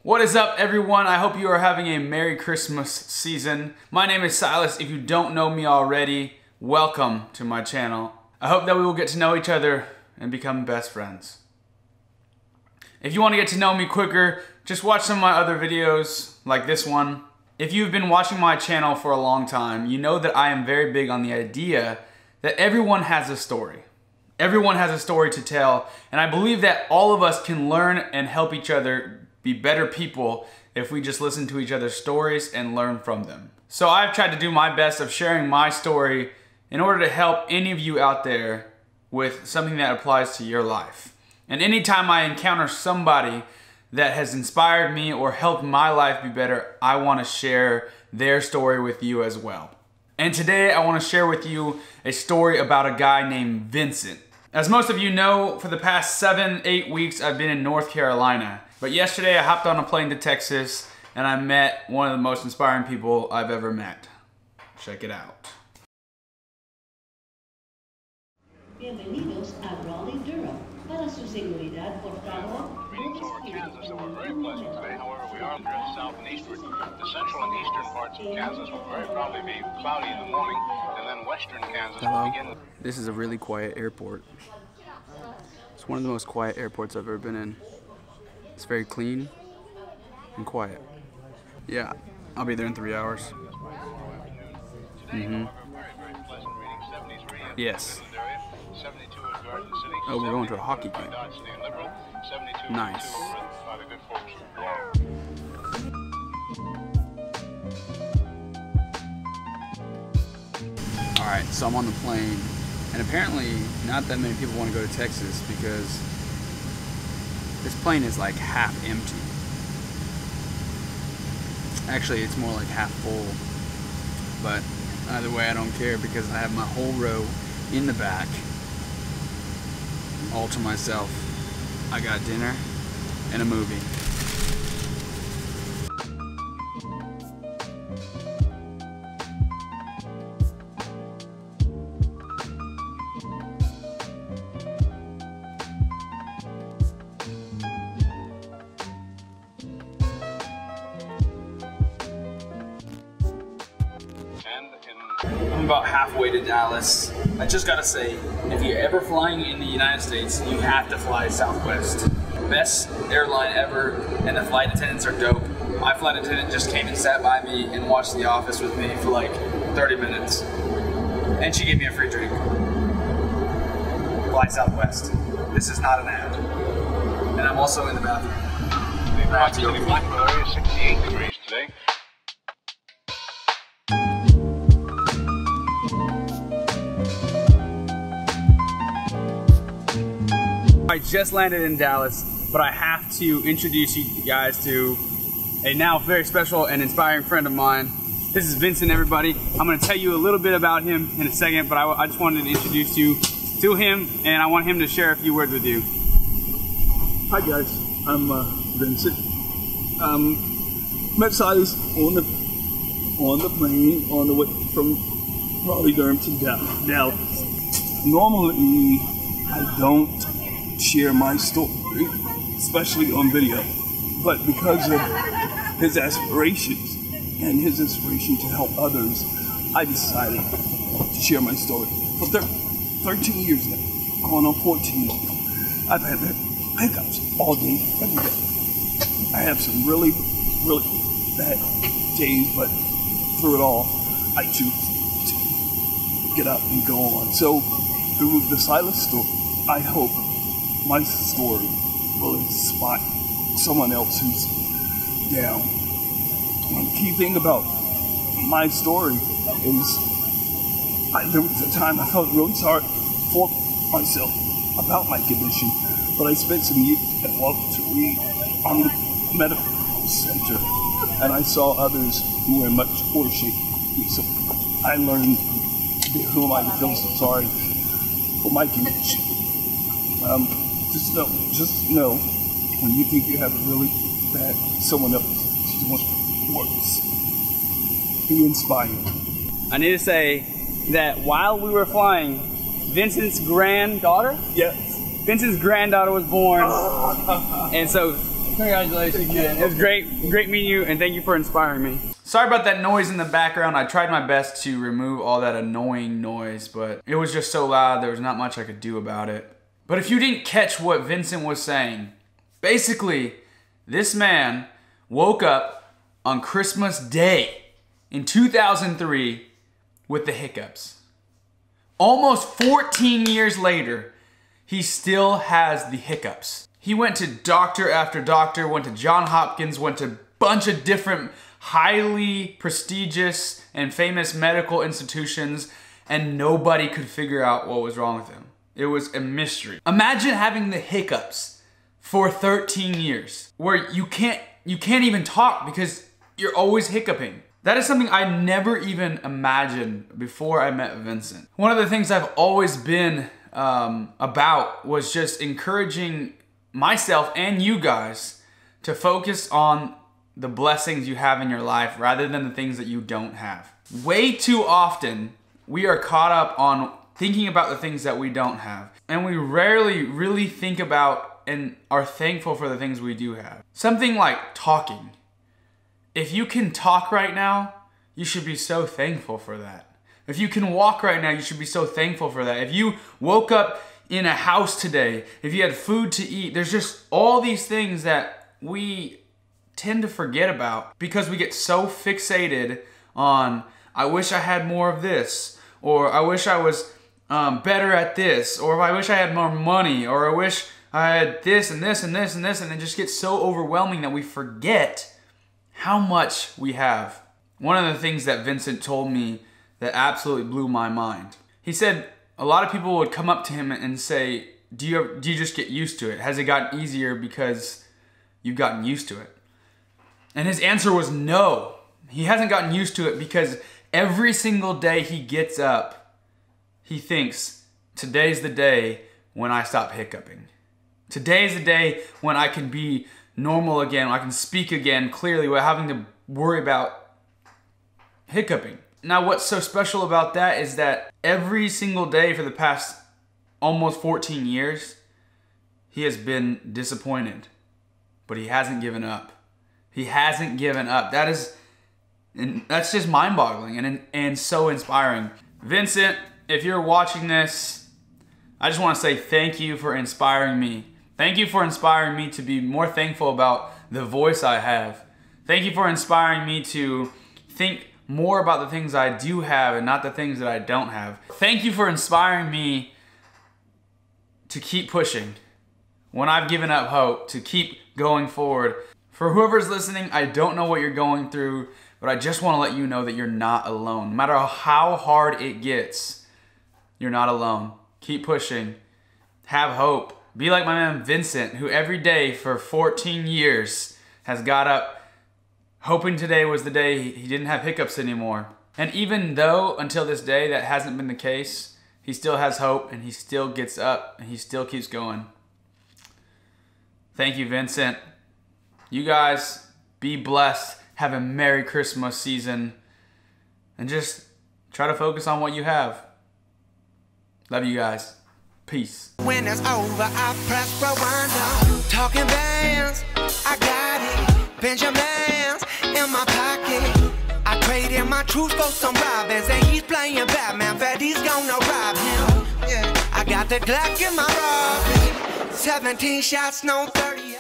What is up, everyone? I hope you are having a Merry Christmas season. My name is Silas. If you don't know me already, welcome to my channel. I hope that we will get to know each other and become best friends. If you want to get to know me quicker, just watch some of my other videos, like this one. If you've been watching my channel for a long time, you know that I am very big on the idea that everyone has a story. Everyone has a story to tell, and I believe that all of us can learn and help each other be better people if we just listen to each other's stories and learn from them. So I've tried to do my best of sharing my story in order to help any of you out there with something that applies to your life. And anytime I encounter somebody that has inspired me or helped my life be better, I want to share their story with you as well. And today I want to share with you a story about a guy named Vincent. As most of you know, for the past 7-8 weeks I've been in North Carolina. But yesterday I hopped on a plane to Texas and I met one of the most inspiring people I've ever met. Check it out. Bienvenidos a Raleigh, Durham. Para su seguridad, por favor, Kansas, and we're very pleasant today. However, we are drifting south and eastward. The central and eastern parts of Kansas will very probably be cloudy in the morning, and then western Kansas will begin. This is a really quiet airport. It's one of the most quiet airports I've ever been in. It's very clean and quiet. Yeah, I'll be there in 3 hours. Yes. Oh, we're going to a hockey game. Nice. Alright, so I'm on the plane, and apparently not that many people want to go to Texas because this plane is like half empty. Actually, it's more like half full, but either way I don't care because I have my whole row in the back all to myself. I got dinner and a movie. I'm about halfway to Dallas. I just gotta say, if you're ever flying in the United States, you have to fly Southwest. Best airline ever, and the flight attendants are dope. My flight attendant just came and sat by me and watched The Office with me for like 30 minutes. And she gave me a free drink. Fly Southwest. This is not an ad. And I'm also in the bathroom. I have to go. Blackberry, 68 degrees today. I just landed in Dallas, but I have to introduce you guys to a now very special and inspiring friend of mine. This is Vincent, everybody. I'm going to tell you a little bit about him in a second, but I just wanted to introduce you to him, and I want him to share a few words with you. Hi guys, I'm Vincent. Met Silas on the plane on the way from Raleigh, Durham to Dallas. Normally, I don't share my story, especially on video, but because of his aspirations and his inspiration to help others, I decided to share my story. For 13 years now, going on 14, I've had hiccups all day, every day. I have some really, really bad days, but through it all, I choose to get up and go on. So through the Silas story, I hope my story will inspire someone else who's down. And the key thing about my story is there was a time I felt really sorry for myself about my condition, but I spent some years at Walter Reed on the medical center, and I saw others who were in much worse shape. So I learned who I feel so sorry for my condition. Just know when you think you have it really bad, someone else is doing worse. Be inspired. I need to say that while we were flying, Vincent's granddaughter? Yes. Vincent's granddaughter was born, and so Congratulations, man. It was great meeting you, and thank you for inspiring me. Sorry about that noise in the background. I tried my best to remove all that annoying noise, but it was just so loud, there was not much I could do about it. But if you didn't catch what Vincent was saying, basically, this man woke up on Christmas Day in 2003 with the hiccups. Almost 14 years later, he still has the hiccups. He went to doctor after doctor, went to Johns Hopkins, went to a bunch of different highly prestigious and famous medical institutions, and nobody could figure out what was wrong with him. It was a mystery. Imagine having the hiccups for 13 years, where you can't even talk because you're always hiccuping. That is something I never even imagined before I met Vincent. One of the things I've always been about was just encouraging myself and you guys to focus on the blessings you have in your life rather than the things that you don't have. Way too often, we are caught up on thinking about the things that we don't have. And we rarely really think about and are thankful for the things we do have. Something like talking. If you can talk right now, you should be so thankful for that. If you can walk right now, you should be so thankful for that. If you woke up in a house today, if you had food to eat, there's just all these things that we tend to forget about because we get so fixated on, I wish I had more of this, or I wish I was better at this, or I wish I had more money, or I wish I had this and this and this and this, and it just gets so overwhelming that we forget how much we have. One of the things that Vincent told me that absolutely blew my mind. He said a lot of people would come up to him and say, do you just get used to it? Has it gotten easier because you've gotten used to it? And his answer was no. He hasn't gotten used to it because every single day he gets up, he thinks, today's the day when I stop hiccuping. Today's the day when I can be normal again, when I can speak again clearly without having to worry about hiccuping. Now, what's so special about that is that every single day for the past almost 14 years, he has been disappointed, but he hasn't given up. He hasn't given up. That's just mind-boggling and so inspiring. Vincent, if you're watching this, I just want to say thank you for inspiring me. Thank you for inspiring me to be more thankful about the voice I have. Thank you for inspiring me to think more about the things I do have and not the things that I don't have. Thank you for inspiring me to keep pushing when I've given up hope, to keep going forward. For whoever's listening, I don't know what you're going through, but I just want to let you know that you're not alone. No matter how hard it gets, you're not alone. Keep pushing. Have hope. Be like my man Vincent, who every day for 14 years has got up hoping today was the day he didn't have hiccups anymore. And even though until this day that hasn't been the case, he still has hope and he still gets up and he still keeps going. Thank you, Vincent. You guys be blessed. Have a Merry Christmas season. And just try to focus on what you have. Love you guys. Peace. When it's over, I press rewind. Talking bands, I got it. Benjamins in my pocket. I traded my truth for some robins, and he's playing Batman. Freddy's gonna rob him. Yeah. I got the Glock in my Robin. 17 shots, no 38.